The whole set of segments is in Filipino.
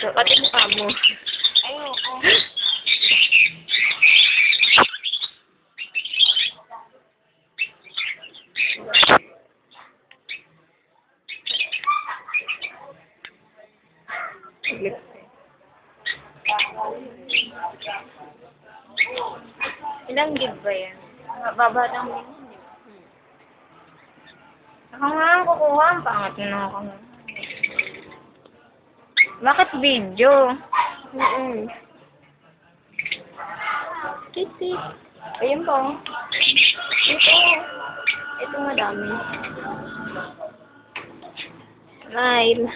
Pati mukha mo. Ayoko. Ilang gig ba yan? Baba ng ako nga ang kukuha. Ang pangat na ako. Bakit video? Titi. Ayun po. Ito. Ito madami. Smile.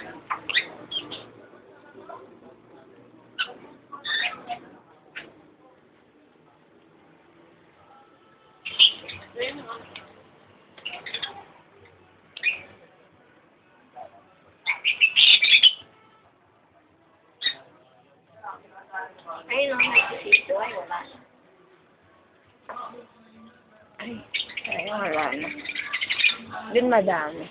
Ayun ang dito. Ay, wala na. Ay, wala na. Dun madami.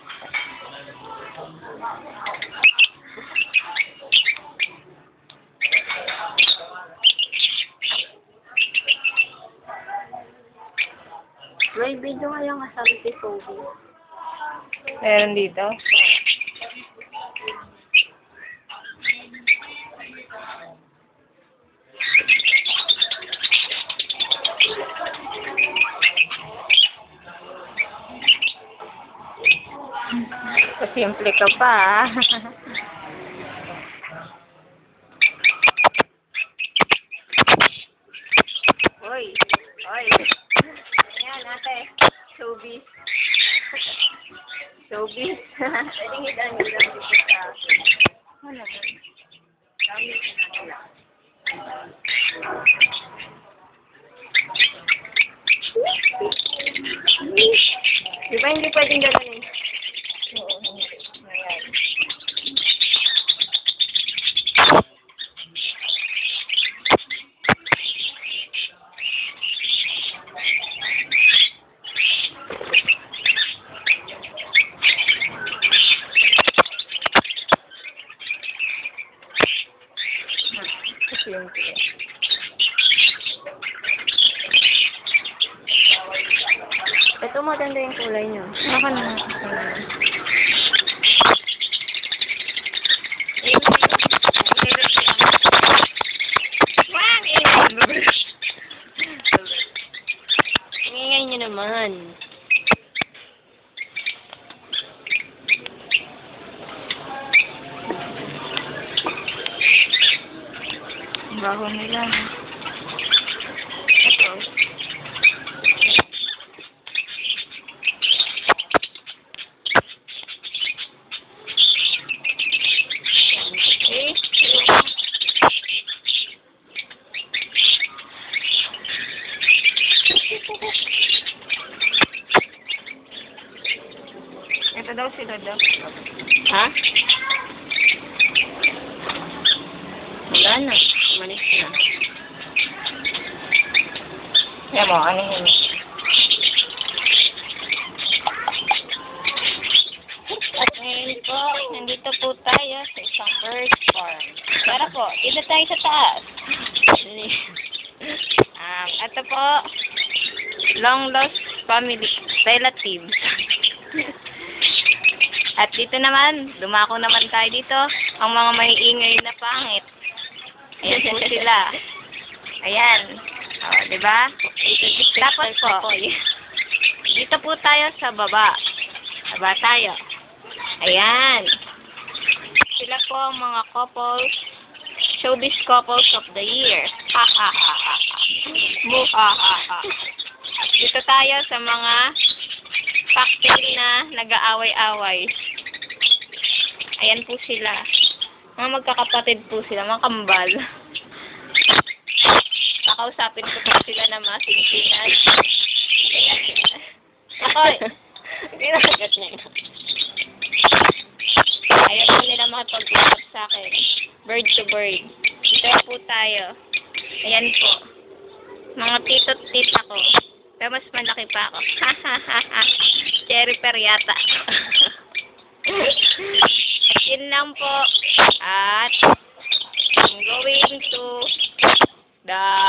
May video nga yung kasama si Kobe. Meron dito? Simple ka pa, Hoy. Hoy. Ayan, ate. Showbiz. Showbiz. Pwedeng hidang dito sa... Ano ba? Dami ka na nila. Di ba hindi pwedeng gano'n eh? Ito maganda yung kulay niyo. Baka na. Ingay niyo naman. Baho nila. Ito. Ito daw sila daw. Ha? Wala na. Manis na. Yan mo, ano yun? At ngayon po, nandito po tayo sa isang bird farm. Tara po, dito tayo sa taas. Ito po, long lost family relatives. At dito naman, dumako naman tayo dito, ang mga maiingay na pangit. Ayan po sila. Ayan. O, diba? Tapos po, dito po tayo sa baba. Baba tayo. Ayan. Sila po ang mga couples, showbiz couples of the year. Ha ha ha ha. Buha ha ha. Dito tayo sa mga cocktail na nag-aaway-away. Ayan po sila. Mga magkakapatid po sila, mga kambal. Kakausapin ko po sila na masingsingan. Akoy! Pinasagat na yun. Ayaw po nila makipag-usap sa akin. Bird to bird. Dito po tayo. Ayan po. Mga tito't tita ko. Pero mas malaki pa ako. Ha ha ha ha. Cherry pear yata. Yun lang po. At to the